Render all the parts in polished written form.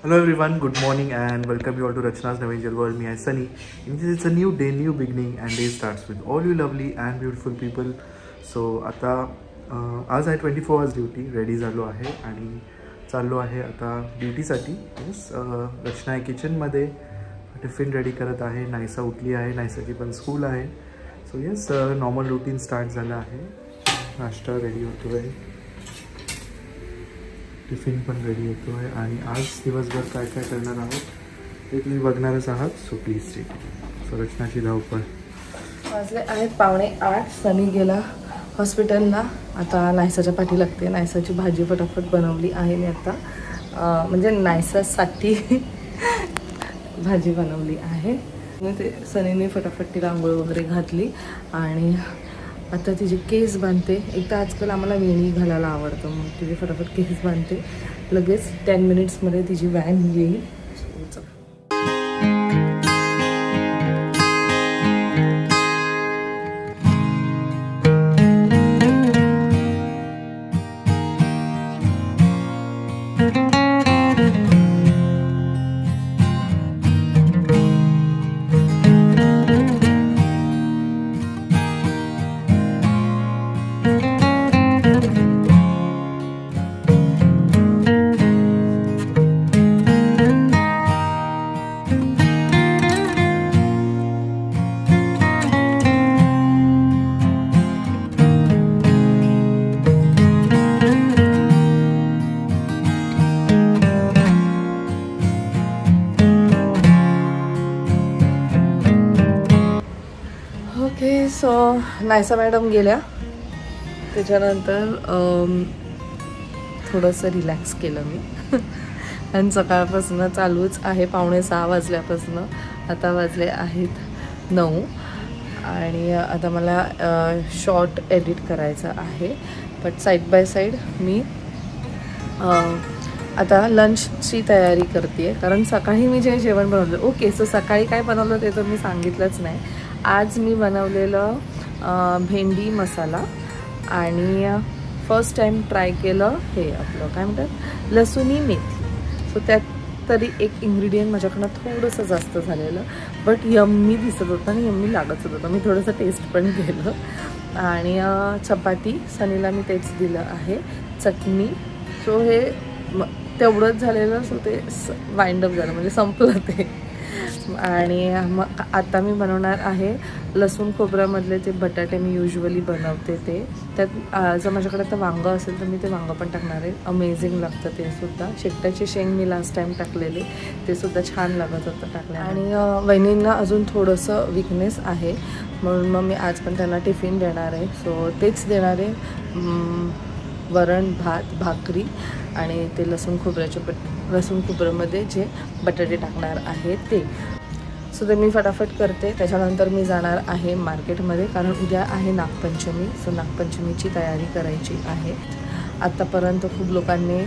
Hello everyone, good morning and welcome you all to Rachna's Navangel World. Me, I Sunny. In this, it's a new day, new beginning, and day starts with all you lovely and beautiful people. So आता आज आहे 24 hours duty. Ready झालो आहे आणि चाललो आहे आता ड्युटीसाठी. Yes, रचना आहे किचनमध्ये, टिफिन रेडी करत आहे. नायसा उठली आहे, नायसाची पण स्कूल आहे. So yes, normal routine start झालं आहे. नाश्ता रेडी होतो आहे, टिफिन पण रेडी होतो आहे आणि आज दिवसभर काय काय करणार आहोत ते तुम्ही बघणारच आहात. So please stay tuned. So रचनाची धावपळ. वाजले आहेत 7:45. सनी गेला हॉस्पिटलला. आता नायसाच्या पाठी लागते. नायसाची भाजी फटाफट बनवली आहे मी आता, म्हणजे नायसासाठी भाजी बनवली आहे. ते सनीने फटाफट ती रांगोळ वगैरे घातली आणि आता तिचे केस बांधते. एक तर आजकाल आम्हाला वेणी घालायला आवडतं, मग तिचे फटाफट केस बांधते. लगेच 10 मिनिट्समध्ये तिची व्हॅन येईल. सो नायसा मॅडम गेल्या. त्याच्यानंतर थोडंसं रिलॅक्स केलं मी आणि सकाळपासून चालूच आहे. 5:45 वाजल्यापासून आता वाजले आहेत 9 आणि आता मला शॉर्ट एडिट करायचं आहे. बट साईड बाय साईड मी आता लंचची तयारी करते आहे, कारण सकाळी मी जे जेवण बनवलं. ओके, सो सकाळी काय बनवलं ते तर मी सांगितलंच नाही. आज मी बनवलेलं भेंडी मसाला आणि फर्स्ट टाईम ट्राय केलं हे आपलं काय म्हणतात लसुणी मेथी. सो त्यात तरी एक इन्ग्रेडियंट माझ्याकडनं थोडंसं जास्त झालेलं, बट यम्मी दिसत होतं आणि यम्मी लागत होतं. मी थोडंसं टेस्ट पण केलं आणि चपाती सनीला मी तेच दिलं आहे, चटणी. सो हे तेवढंच झालेलं. सो ते वाइंड अप झालं, म्हणजे संपलं ते. आणि मग आता मी बनवणार आहे लसूण खोबऱ्यामधले ते बटाटे. मी युजली बनवते ते. त्यात जर माझ्याकडे आता वांगं असेल तर मी ते वांगं पण टाकणार आहे. अमेझिंग लागतं ते सुद्धा. शेकटाची शेंग मी लास्ट टाईम टाकलेले, ते सुद्धा छान लागत होतं टाकले. आणि वहिनींना अजून थोडंसं विकनेस आहे, म्हणून मग मी आज पण त्यांना टिफिन देणार आहे. सो तेच देणार आहे, वरण भात भाकरी आणि ते लसूण खोबऱ्यामध्ये जे बटाटे टाकणार आहे ते. सो ते मी फटाफट करते. त्याच्यानंतर मी जाणार आहे मार्केटमध्ये, कारण उद्या आहे नागपंचमी. सो नागपंचमीची तयारी करायची आहे. आत्तापर्यंत खूप लोकांनी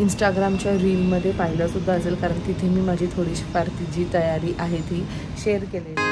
इंस्टाग्रामच्या रीलमध्ये पाहिलंसुद्धा असेल, कारण तिथे मी माझी थोडीशी फार ती जी तयारी आहे ती शेअर केलेली.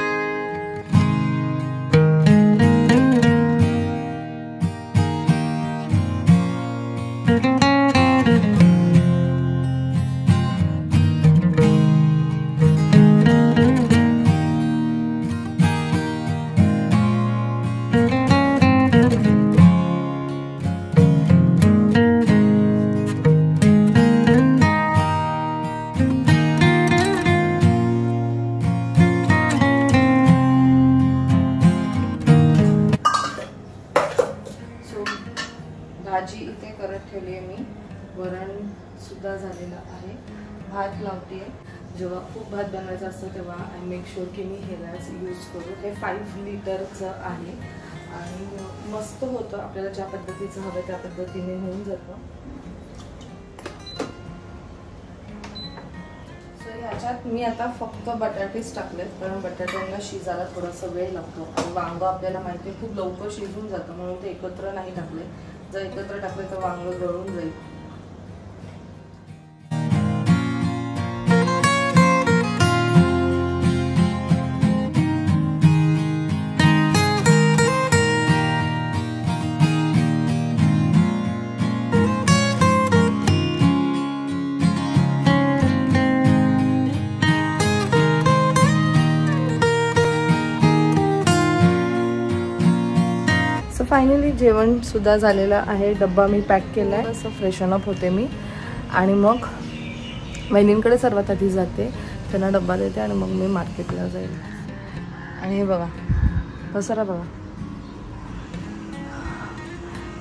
भाजी इथे करत ठेवली आहे मी. वरण सुद्धा झालेलं आहे. भात लावते. जेव्हा खूप भात बनवायचा असतं तेव्हा आय मेक शुअर की मी हेलाच यूज करू. हे 5 लिटरचं आहे आणि मस्त होतं. आपल्याला ज्या पद्धतीचं हवं त्या पद्धतीने होऊन जातं. सो ह्याच्यात मी आता फक्त बटाटेच टाकलेत, कारण बटाट्यांना शिजायला थोडासा वेळ लागतो आणि वांगं आपल्याला माहिती आहे खूप लवकर शिजून जातं, म्हणून ते एकत्र नाही टाकले. जर एकत्र टाकले तर वांगं गळून जाईल. फायनली जेवणसुद्धा झालेलं आहे. डब्बा मी पॅक केला आहे. असं फ्रेशन अप होते मी आणि मग वहिनींकडे सर्वात आधी जाते, त्यांना डब्बा देते आणि मग मी मार्केटला जाईल. आणि हे बघा पसारा बघा,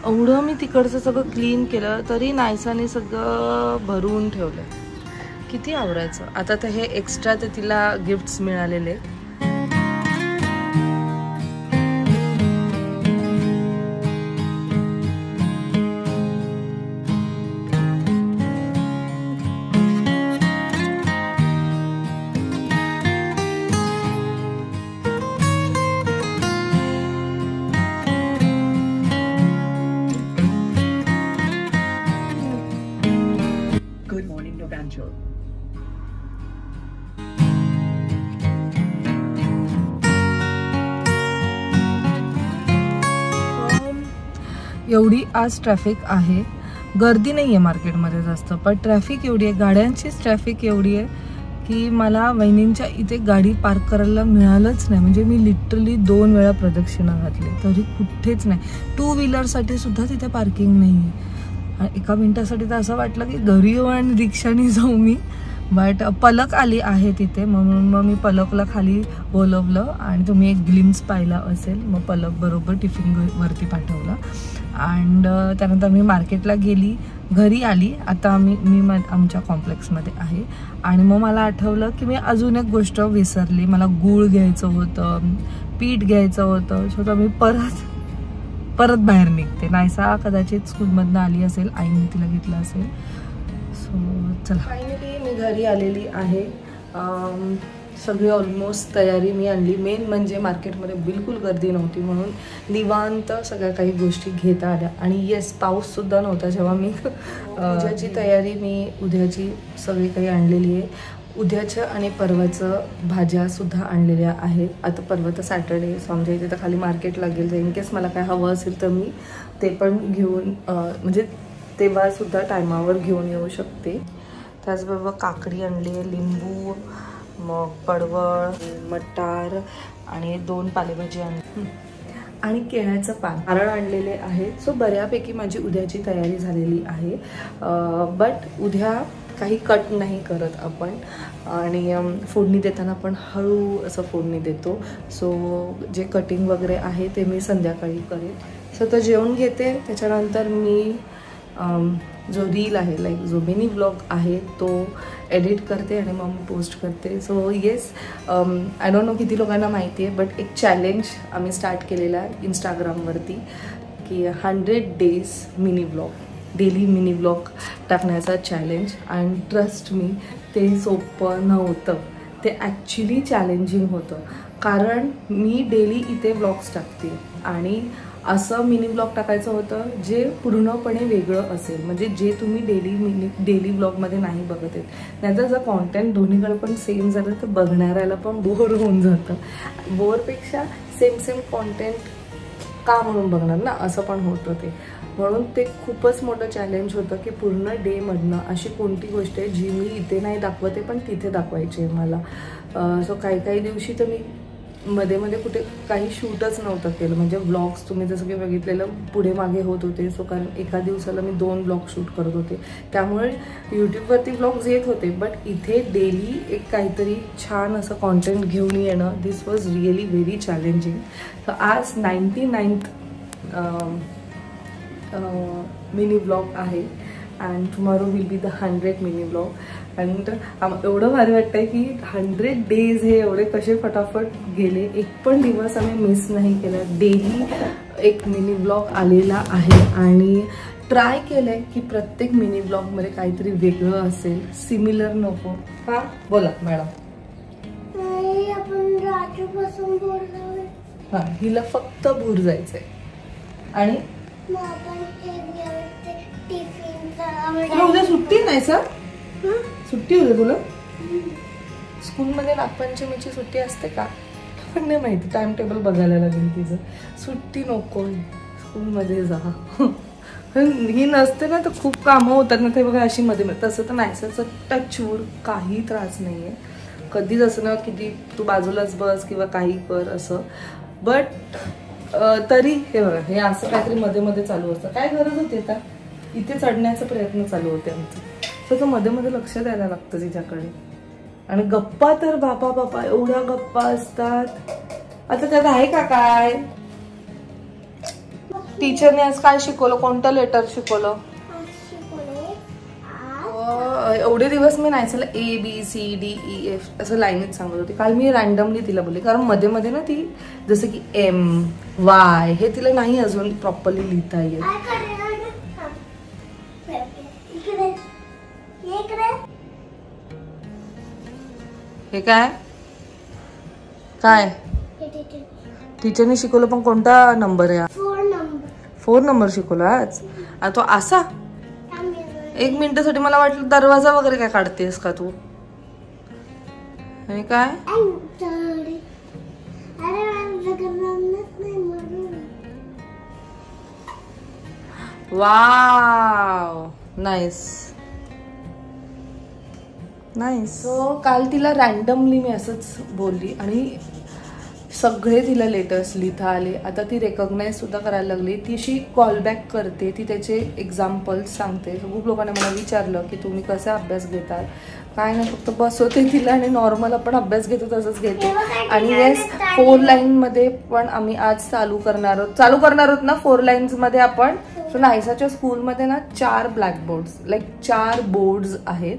एवढं मी तिकडचं सगळं क्लीन केलं तरी नायसाने सगळं भरून ठेवलं. किती आवरायचं. आता तर हे एक्स्ट्रा ते तिला गिफ्ट्स मिळालेले. एवढी आज ट्रॅफिक आहे. गर्दी नाही आहे मार्केटमध्ये जास्त, पण ट्रॅफिक एवढी आहे, गाड्यांचीच ट्रॅफिक एवढी आहे की मला वहिनींच्या इथे गाडी पार्क करायला मिळालंच नाही. म्हणजे मी लिटरली 2 वेळा प्रदक्षिणा घातली तरी कुठेच नाही. 2 व्हीलरसाठी सुद्धा तिथे पार्किंग नाही आहे. एका मिनिटासाठी तर असं वाटलं की घरी येऊ आणि रिक्षाने जाऊ मी. बट पलक आली आहे तिथे, म्हणून मग मी पलकला खाली बोलवलं आणि तुम्ही एक ग्लिम्स पाहिला असेल. मग पलक बरोबर टिफिन वरती पाठवला अँड त्यानंतर मी मार्केटला गेली, घरी आली. आता मी आमच्या कॉम्प्लेक्समध्ये आहे आणि मग मला आठवलं की मी अजून एक गोष्ट विसरली. मला गूळ घ्यायचं होतं, पीठ घ्यायचं होतं. सो तर मी परत बाहेर निघते. नायसा कदाचित स्कूलमधनं आली असेल, आईने तिला घेतलं असेल. सो चला, फायनली मी घरी आलेली आहे. सगळी ऑलमोस्ट तयारी मी आणली. मेन म्हणजे मार्केटमध्ये बिलकुल गर्दी नव्हती म्हणून निवांत सगळ्या काही गोष्टी घेता आल्या. आणि येस, पाऊससुद्धा नव्हता जेव्हा मी उद्याची तयारी मी उद्याची सगळी काही आणलेली आहे. उद्याच्या आणि परवाचं भाज्यासुद्धा आणलेल्या आहेत. आता परवा तर सॅटर्डे, सो आमच्या इथे तर खाली मार्केट लागेल. इन केस मला काय हवं असेल तर मी ते पण घेऊन म्हणजे तेव्हासुद्धा टायमावर घेऊन येऊ शकते. त्याचबरोबर काकडी आणली आहे, लिंबू, मग पडवळ, मटार आणि 2 पालेभाजी आणली आणि केळ्याचं पान, नारळ आणलेले आहे. सो बऱ्यापैकी माझी उद्याची तयारी झालेली आहे. बट उद्या काही कट नाही करत आपण आणि फोडणी देताना पण हळू असं फोडणी देतो. सो जे कटिंग वगैरे आहे ते मी संध्याकाळी करेन. सो तर जेवण घेते, त्याच्यानंतर मी जो रील आहे, लाईक जो मिनी ब्लॉग आहे तो एडिट करते आणि मग पोस्ट करते. So yes, I don't know किती लोकांना माहिती आहे, बट एक चॅलेंज आम्ही स्टार्ट केलेला आहे इंस्टाग्रामवरती की 100 days mini blog, daily mini blog टाकण्याचा चॅलेंज. अँड ट्रस्ट मी, ते सोपं नव्हतं, ते ॲक्च्युली चॅलेंजिंग होतं. कारण मी डेली इथे ब्लॉग्स टाकते आणि असं मिनी ब्लॉग टाकायचं होतं जे पूर्णपणे वेगळं असेल, म्हणजे जे तुम्ही डेली ब्लॉगमध्ये नाही बघत आहेत. नाहीतर जर कॉन्टेंट दोन्हीकडे पण सेम झालं तर बघणाऱ्याला पण बोर होऊन जातं. बोरपेक्षा सेम कॉन्टेंट का म्हणून बघणार ना, असं पण होतं ते. म्हणून ते खूपच मोठं चॅलेंज होतं की पूर्ण डेमधनं अशी कोणती गोष्ट आहे जी मी इथे नाही दाखवते पण तिथे दाखवायची आहे मला. सो काही दिवशी तर मी मध्ये कुठे काही शूटच नव्हतं केलं. म्हणजे व्लॉग्स तुम्ही जसं की बघितलेलं पुढे मागे होत होते. सो कारण एका दिवसाला मी 2 ब्लॉग शूट करत होते, त्यामुळे यूट्यूबवरती ब्लॉग्स येत होते. बट इथे डेली एक काहीतरी छान असं कॉन्टेंट घेऊन येणं, this was really very challenging. So आज 99th मिनी ब्लॉग आहे and tomorrow will be the 100th mini blog. And एवढं भारी वाटतंय की 100 days हे एवढे कसे फटाफट गेले. एक पण दिवस आम्ही मिस नाही केला. डेली एक मिनी ब्लॉग आलेला आहे आणि ट्राय केलंय की प्रत्येक मिनी ब्लॉगमध्ये काहीतरी वेगळं असेल, सिमिलर नको. हा बोला मॅडम. हा, हिला फक्त भूर जायचंय आणि उद्या सुट्टी नाही सर, सुट्टी होते तुला स्कूलमध्ये. नागपंचमीची सुट्टी असते का पण नाही माहिती, टाइम टेबल बघायला लागेल तिचं. सुट्टी नको, स्कूलमध्ये जा. ही नसते ना तर खूप कामं होतात ना, ते बघा अशी मध्ये. तसं तर नाहीसं टचवूड काही त्रास नाही आहे कधीच. असं ना की तू बाजूलाच बस किंवा काही कर असं. बट तरी हे बघा, हे असं काहीतरी मध्ये मध्ये चालू असतं. काय गरज होती आता, इथे चढण्याचा प्रयत्न चालू होते आमचे. त्याचं मध्ये मध्ये लक्ष द्यायला लागतं तिच्याकडे. आणि गप्पा तर बापा बापा एवढ्या गप्पा असतात. आता त्यात आहे का काय? टीचरने आज काय शिकवलं? कोणतं लेटर शिकवलं? एवढे दिवस मी नाही चला ABCDEF असं लाईनीत सांगत होती. काल मी रॅन्डमली तिला बोलली, कारण मध्ये मध्ये ना ती जसं की MY हे तिला नाही अजून प्रॉपरली लिहिता येत. हे काय काय टीचरने शिकवलं? पण कोणता नंबर आहे? 4 नंबर शिकवला आज. तो असा 1 मिनिटासाठी मला वाटलं दरवाजा वगैरे काय काढतेस का तू? आणि काय वाव नाईस नाईस. सो काल तिला रॅन्डमली मी असंच बोलली आणि सगळे तिला लेटर्स लिहिता आले. आता ती रेकॉग्नाइज सुद्धा करायला लागली. ती अशी कॉल बॅक करते, ती त्याचे एक्झाम्पल्स सांगते. खूप लोकांनी मला विचारलं की तुम्ही कसा अभ्यास घेतात काय. नाही, फक्त बसवते तिला आणि नॉर्मल आपण अभ्यास घेतो तसंच घेते. आणि येस 4 लाईनमध्ये पण आम्ही आज चालू करणार आहोत ना 4 लाईन्समध्ये आपण. सो नायसाच्या स्कूलमध्ये ना 4 ब्लॅकबोर्ड्स लाईक 4 बोर्ड्स आहेत.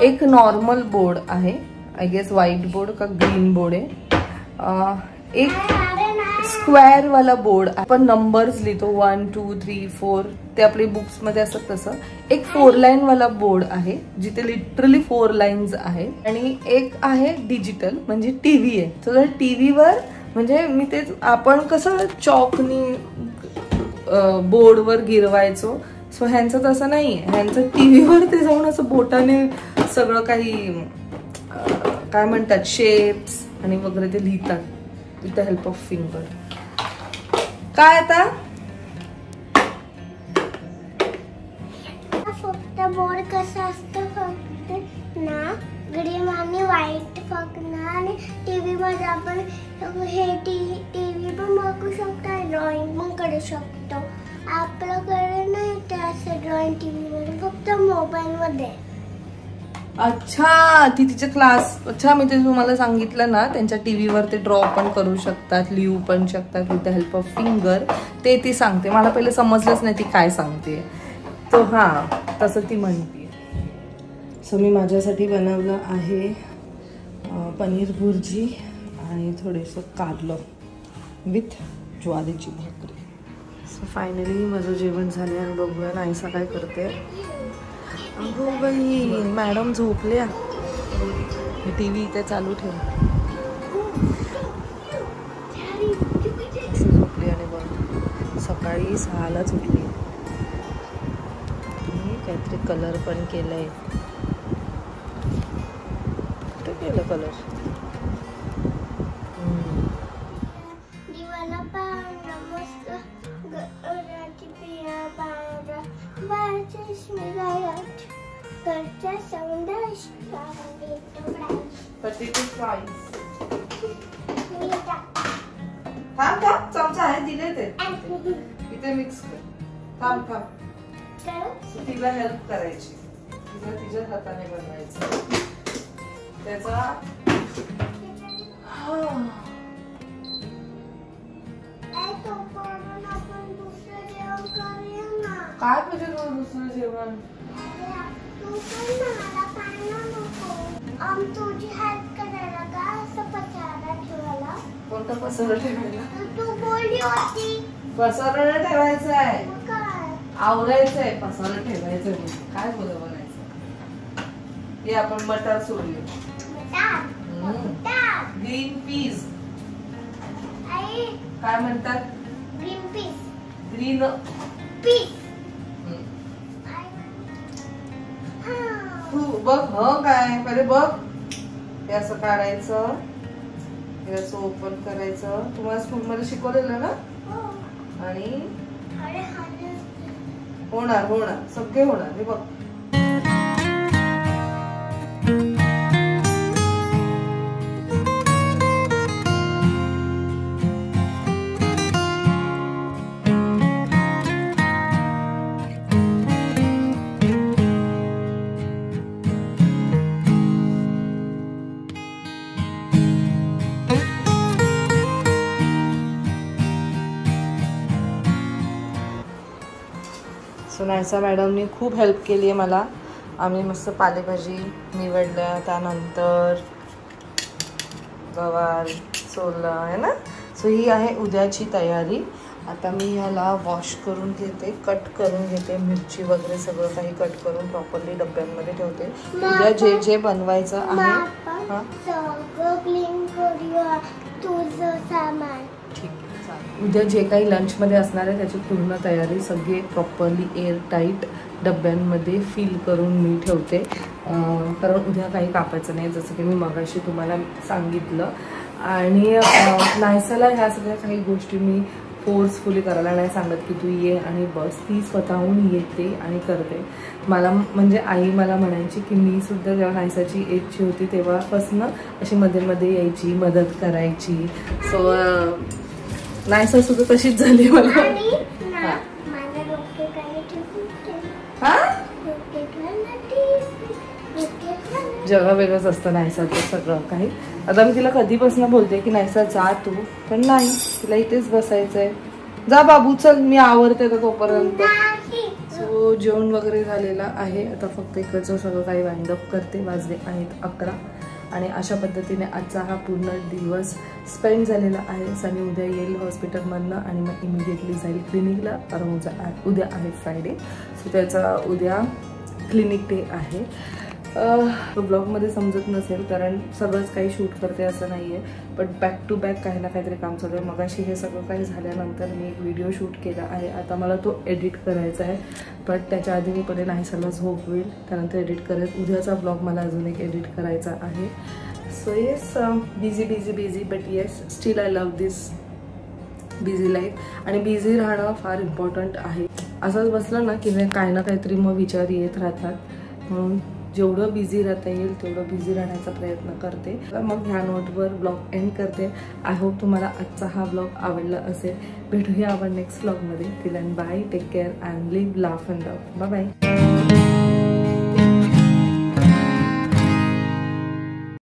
एक नॉर्मल बोर्ड आहे, आय गेस व्हाईट बोर्ड का ग्रीन बोर्ड आहे. एक स्क्वेअर वाला बोर्ड आपण नंबर्स लिहितो 1 2 3 4 ते आपले बुक्स मध्ये असतात तसं. एक 4 लाईन वाला बोर्ड आहे जिथे लिटरली 4 लाईन्स आहेत. आणि एक आहे डिजिटल म्हणजे टीव्ही आहे. तर टीव्हीवर म्हणजे मी तेच आपण कसं चॉकनी बोर्डवर गिरवायचो. सो ह्यांचं तसं नाही, ह्यांचं टीव्हीवर ते जाऊन असं बोटाने सगळं काही काय म्हणतात शेप्स आणि वगैरे ते लिहितात with the help of finger. काय आता फक्त बोर्ड कसं असतं फक्त ना ग्रीन आणि व्हाईट फक्त ना. आणि टीव्ही मध्ये आपण हे टीव्ही पण बघू शकतो, ड्रॉइंग पण करू शकतो. आपल्याकडे नाही ते असं ड्रॉइंग टीव्ही मध्ये, फक्त मोबाईल मध्ये. अच्छा, ती तिचे क्लास. अच्छा, मी ते तुम्हाला सांगितलं ना त्यांच्या टीव्हीवर ते ड्रॉ पण करू शकतात, लिहू पण शकतात with the help of finger. ते ती सांगते. मला पहिले समजलंच नाही ती काय सांगते. तो तसं ती म्हणते. सो मी माझ्यासाठी बनवलं आहे पनीर भुर्जी आणि थोडंसं कारलं विथ ज्वारीची भाकरी. सो फायनली माझं जेवण झाले आणि बघूया नाहीसा काय करते. अगो बाई, मॅडम झोपल्या. टीव्ही इथे चालू ठेव. अशी झोपली आणि बघ सकाळी 6लाच उठली. काहीतरी कलर पण केलंय. कुठे केलं कलर? थांब चमचा आहे दिले ते इथे मिक्स कर. थांब तिला हेल्प करायची. तिच्या हाताने बनवायचं त्याचा. काय पाहिजे दुसरं जेवण? तुझी हेल्प करायला का असं पसारा ठेवायला? कोणता पसारा ठेवायला? तू बोलली होती पसारा ठेवायचा आहे, काय आवरायचं आहे, पसारा ठेवायचं आहे. काय बोलायचं? हे आपण मटार सोडले. ग्रीन पीस काय म्हणतात? Green peas. Green peas. तू बघ काय पहिले बघ. हे असं काढायचं, हे असं ओपन करायचं. तुम्हाला स्कूल मध्ये शिकवलेलं ना? आणि होणार सगळे होणार. हे बघ नायसा मॅडमनी खूप हेल्प केली आहे मला. आम्ही मस्त पालेभाजी निवडल्या, त्यानंतर गवार सोलला आहे ना. सो ही आहे उद्याची तयारी. आता मी ह्याला वॉश करून घेते, कट करून घेते, मिरची वगैरे सगळं काही कट करून प्रॉपरली डब्यांमध्ये ठेवते. उद्या जे जे बनवायचं आहे ठीक आहे. उद्या जे काही लंचमध्ये असणार आहे त्याची पूर्ण तयारी सगळी प्रॉपरली एअर टाईट डब्यांमध्ये फिल करून मी ठेवते, कारण उद्या काही कापायचं नाही, जसं की मी मगाशी तुम्हाला सांगितलं. आणि नायसाला ह्या सगळ्या काही गोष्टी मी फोर्सफुली करायला नाही सांगत की तू ये आणि बस. ती स्वतःहून येते आणि करते. मला म्हणजे आई मला म्हणायची की मी सुद्धा जेव्हा नायसाची एजची होती तेव्हापासून अशी मध्ये मध्ये यायची, मदत करायची. सो नायसा सुद्धा तशीच झाली मला. जगा वेगळंच असतं नायसाचं सगळं काही. आता मी तिला कधीपासून बोलते की नायसा जा तू, पण नाही, तिला इथेच बसायचंय. जा बाबू चल, मी आवरते तर तोपर्यंत. सो जेवण वगैरे झालेला आहे. आता फक्त इकडचं सगळं काही वाइंडअप करते. वाजले आहेत 11 आणि अशा पद्धतीने आजचा हा पूर्ण दिवस स्पेंड झालेला आहे. सनी उद्या येईल हॉस्पिटलमधनं आणि मग इमिडिएटली जाईल क्लिनिकला, कारण उद्या आहे फ्रायडे. सो त्याचा उद्या क्लिनिक डे आहे. ब्लॉगमध्ये समजत नसेल कारण सगळंच काही शूट करते असं नाही आहे, बट बॅक टू बॅक काही ना काहीतरी काम चालू आहे. मगाशी हे सगळं काही झाल्यानंतर मी एक व्हिडिओ शूट केला आहे. आता मला तो एडिट करायचा आहे, बट त्याच्या आधी मी पहिले नायसाला झोप होईल, त्यानंतर एडिट करेल. उद्याचा ब्लॉग मला अजून एक एडिट करायचा आहे. So yes, busy busy busy, but yes still I love this busy life. आणि बिझी राहणं फार इम्पॉर्टंट आहे. असंच बसलं ना की काही ना काहीतरी मग विचार येत राहतात, म्हणून जेवढं बिझी राहता येईल तेवढं बिझी राहण्याचा प्रयत्न करते. मग ह्या नोटवर ब्लॉग एंड करते. आय होप तुम्हाला आजचा हा ब्लॉग आवडला असेल. भेटूया आपण नेक्स्ट ब्लॉगमध्ये. Till and bye, take care and live, laugh and love. Bye bye.